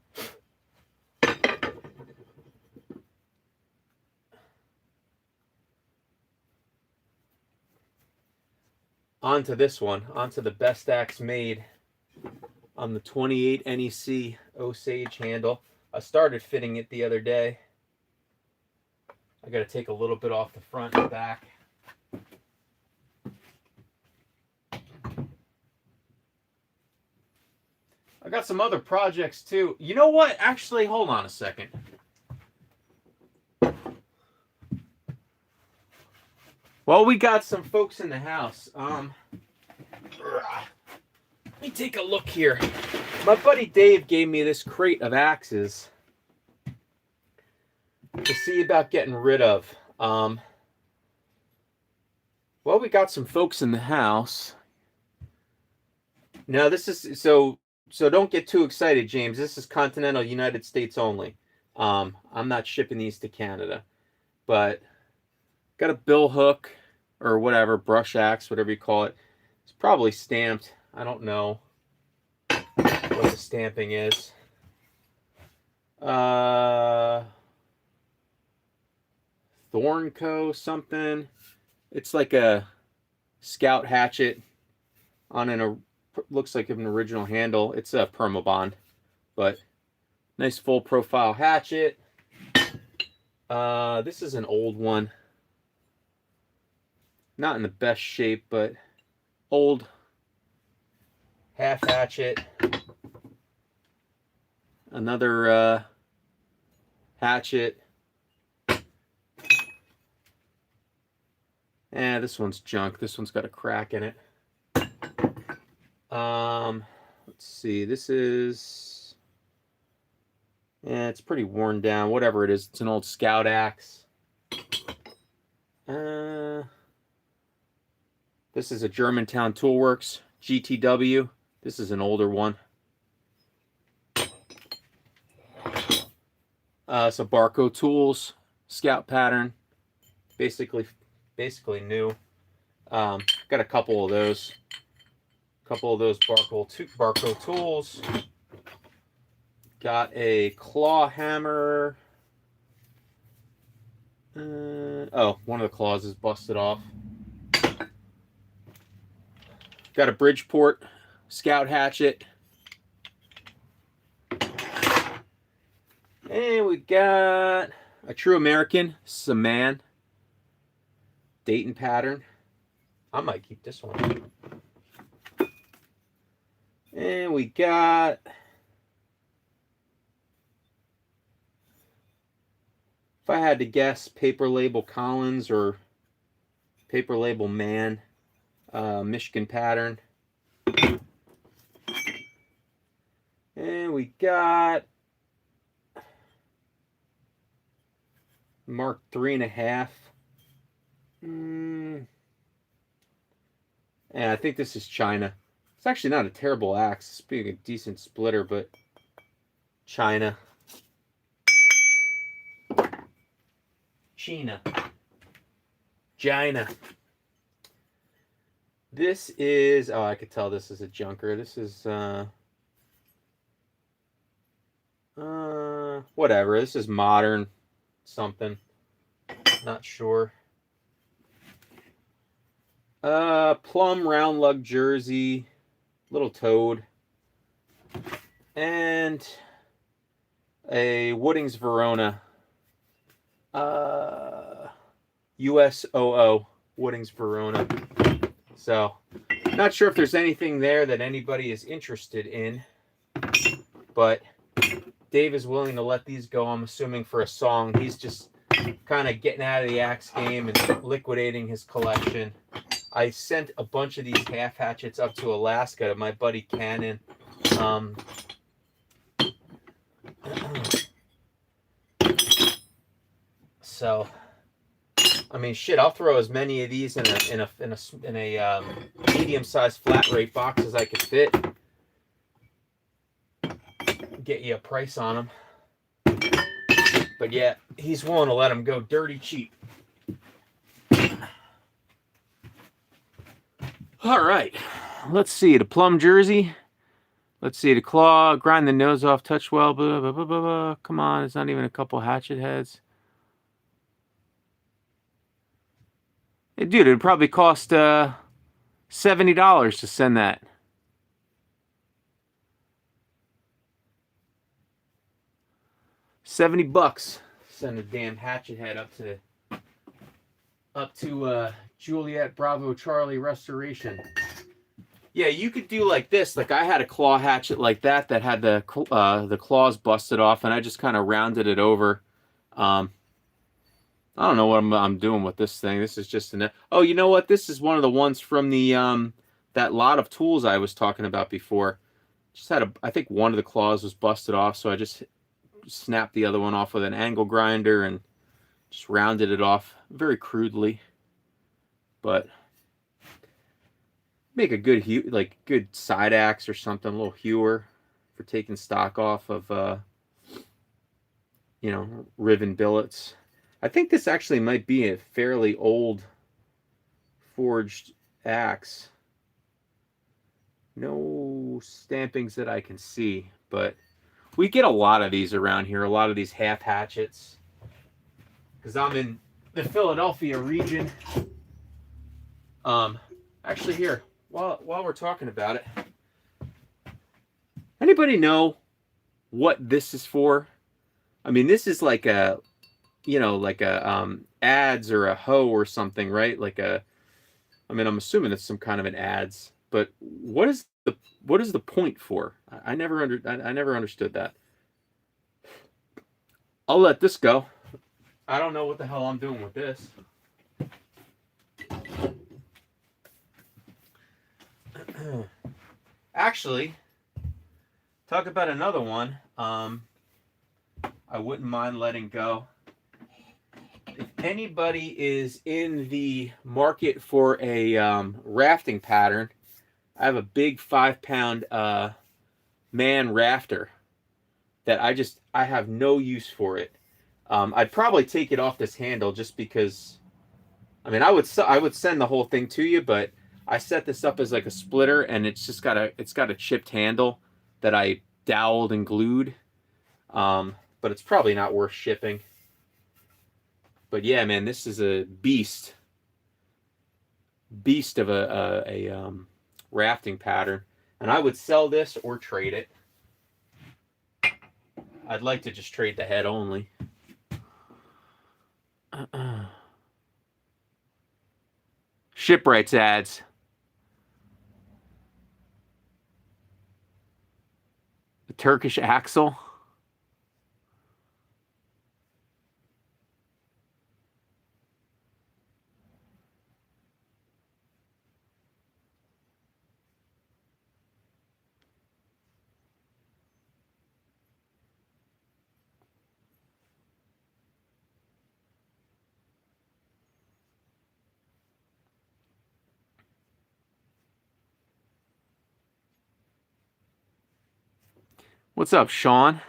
onto this one, onto the best axe made on the 28 NEC Osage handle. I started fitting it the other day. I got to take a little bit off the front and back. I got some other projects too. You know what? Actually, hold on a second. Well, we got some folks in the house. Let me take a look here. My buddy Dave gave me this crate of axes to see about getting rid of. Well, we got some folks in the house. Now, this is so don't get too excited, James. This is continental United States only. I'm not shipping these to Canada, but got a bill hook or whatever, brush axe, whatever you call it. It's probably stamped. I don't know what the stamping is. Thornco something. It's like a scout hatchet on an looks like an original handle. It's a Permabond, but nice full profile hatchet. This is an old one. Not in the best shape, but old half hatchet. Another hatchet. This one's junk. This one's got a crack in it. Let's see. This is Yeah, it's pretty worn down. Whatever it is, it's an old Scout axe. This is a Germantown Toolworks GTW. This is an older one. It's a Barco Tools Scout pattern. Basically new. Got a couple of those. Barco Tools. Got a claw hammer. Oh, one of the claws is busted off. Got a Bridgeport Scout hatchet. And we got a True American Saman Dayton pattern. I might keep this one. And we got if I had to guess, Paper Label Collins or Paper Label Man, Michigan pattern. And we got Mark 3.5. And I think this is China. It's actually not a terrible axe. It's being a decent splitter, but China. China. This is, oh, I could tell this is a junker. This is, whatever. This is modern something. Not sure. Plum round lug jersey, little toad, and a Woodings Verona. USOO Woodings Verona. So, not sure if there's anything there that anybody is interested in, but Dave is willing to let these go, I'm assuming, for a song. He's just kind of getting out of the axe game and liquidating his collection. I sent a bunch of these half hatchets up to Alaska to my buddy Cannon. So, I mean, shit, I'll throw as many of these in a medium-sized flat rate box as I could fit. Get you a price on them. But yeah, he's willing to let them go dirty cheap. All right, let's see the plum jersey. Let's see the claw, grind the nose off, touch well. Blah, blah, blah, blah, blah. Come on, it's not even a couple hatchet heads. Hey, dude, it'd probably cost $70 to send that. $70. Send a damn hatchet head up to Juliet Bravo Charlie Restoration. Yeah, you could do like this. Like I had a claw hatchet like that had the claws busted off, and I just kind of rounded it over. I don't know what I'm doing with this thing. This is just oh, you know what? This is one of the ones from the that lot of tools I was talking about before. Just had I think one of the claws was busted off, so I just snapped the other one off with an angle grinder and just rounded it off very crudely. But make a good good side axe or something, a little hewer for taking stock off of riven billets. I think this actually might be a fairly old forged axe. No stampings that I can see, but we get a lot of these around here, a lot of these half hatchets, because I'm in the Philadelphia region. Actually, here, while we're talking about it, anybody know what this is for? I mean, this is like a, like a ads or a hoe or something, right? I'm assuming it's some kind of an ads, but what is the point for? I never understood that. I'll let this go. I don't know what the hell I'm doing with this. Actually, talk about another one. I wouldn't mind letting go. If anybody is in the market for a rafting pattern, I have a big 5-pound man rafter that I have no use for it. I'd probably take it off this handle just because. I mean, I would send the whole thing to you, but I set this up as like a splitter, and it's got a chipped handle that I doweled and glued. But it's probably not worth shipping. But yeah, man, this is a beast of a rafting pattern, and I would sell this or trade it. I'd like to just trade the head only. Shipwrights ads. The Turkish axle. What's up, Sean?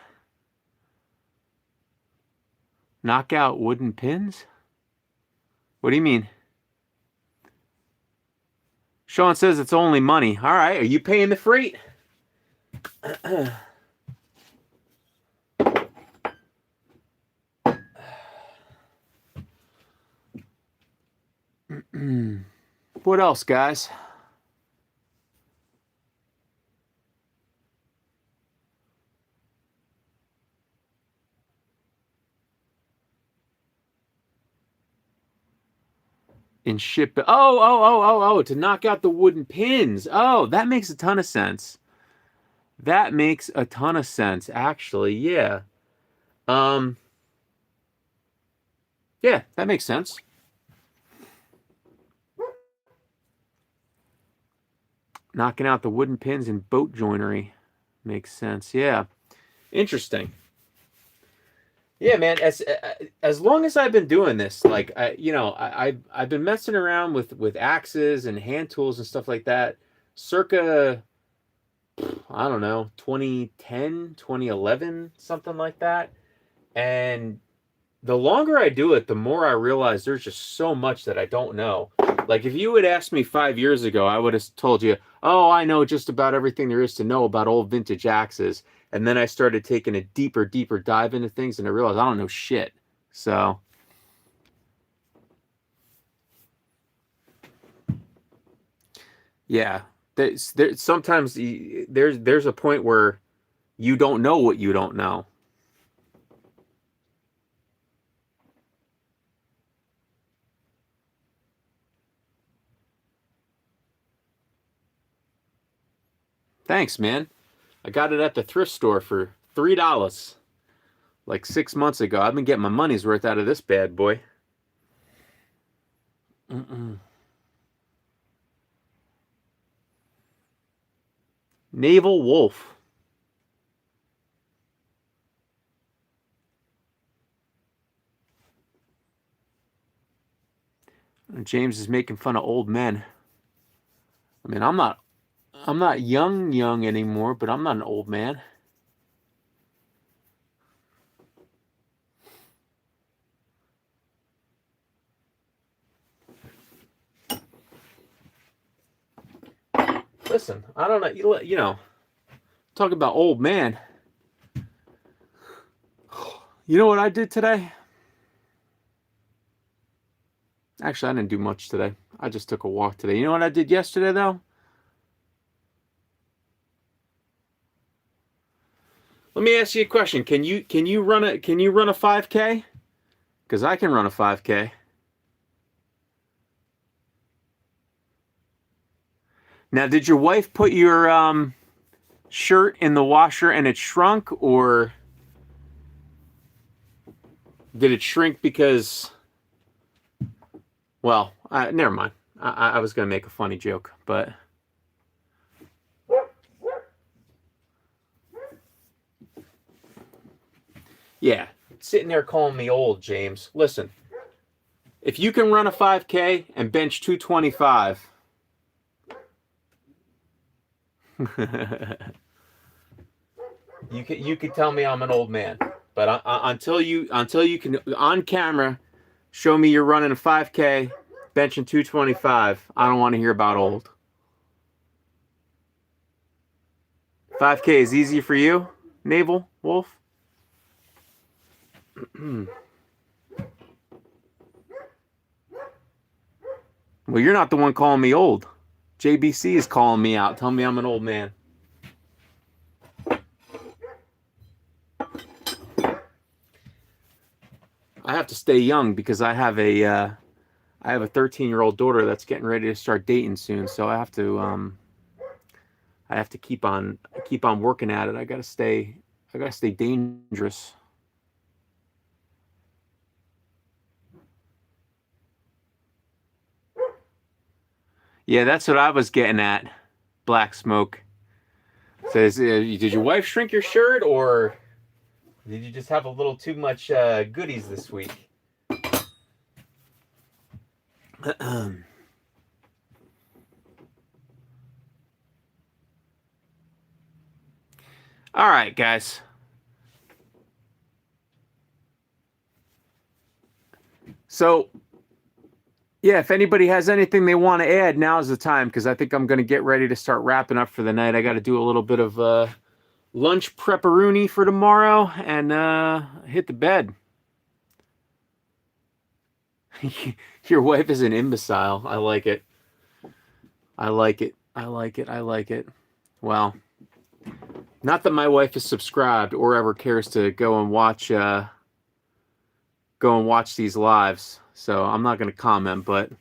Knockout wooden pins? What do you mean? Sean says it's only money. All right, are you paying the freight? What else, guys? In ship. Oh, to knock out the wooden pins. Oh, that makes a ton of sense. That makes a ton of sense, actually. Yeah. Yeah, that makes sense. Knocking out the wooden pins in boat joinery makes sense. Yeah. Interesting. Yeah, man. As long as I've been doing this, like I've been messing around with axes and hand tools and stuff like that, circa I don't know 2010, 2011, something like that. And the longer I do it, the more I realize there's just so much that I don't know. Like if you had asked me 5 years ago, I would have told you, "Oh, I know just about everything there is to know about old vintage axes." And then I started taking a deeper dive into things, and I realized I don't know shit. So, yeah, sometimes there's a point where you don't know what you don't know. Thanks, man. I got it at the thrift store for $3, like 6 months ago. I've been getting my money's worth out of this bad boy. Naval Wolf. James is making fun of old men. I mean, I'm not young anymore, but I'm not an old man. Listen, I don't know. You know, talk about old man. You know what I did today? Actually, I didn't do much today. I just took a walk today. You know what I did yesterday, though? Let me ask you a question. Can you run a 5K? Because I can run a 5K. Now, did your wife put your shirt in the washer and it shrunk, or did it shrink because? Well, never mind. I was gonna make a funny joke, but yeah, sitting there calling me old, James. Listen, if you can run a 5K and bench 225, you could tell me I'm an old man. But until you can on camera show me you're running a 5K, benching 225, I don't want to hear about old. 5K is easy for you, Naval Wolf? Well, you're not the one calling me old. JBC is calling me out, telling me I'm an old man. I have to stay young because I have a 13-year-old daughter that's getting ready to start dating soon. So I have to keep on working at it. I gotta stay dangerous. Yeah, that's what I was getting at. Black Smoke says, did your wife shrink your shirt, or did you just have a little too much goodies this week? All right, guys. So, yeah, if anybody has anything they want to add, now's the time, because I think I'm going to get ready to start wrapping up for the night. I got to do a little bit of lunch prepperoonie for tomorrow and hit the bed. Your wife is an imbecile. I like it. I like it. I like it. I like it. Well, not that my wife is subscribed or ever cares to go and watch these lives, so I'm not going to comment, but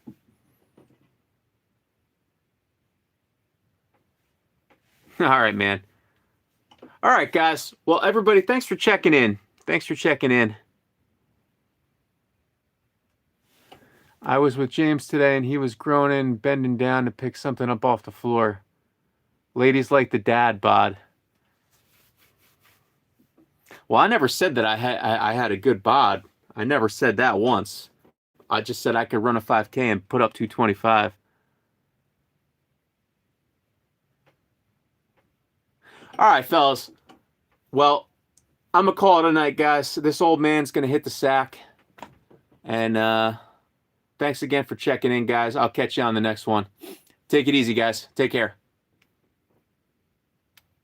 all right, man. All right, guys. Well, everybody, thanks for checking in. Thanks for checking in. I was with James today, and he was groaning, bending down to pick something up off the floor. Ladies like the dad bod. Well, I never said that I had a good bod. I never said that once. I just said I could run a 5K and put up 225. All right, fellas. Well, I'm going to call it a night, guys. This old man's going to hit the sack. And thanks again for checking in, guys. I'll catch you on the next one. Take it easy, guys. Take care.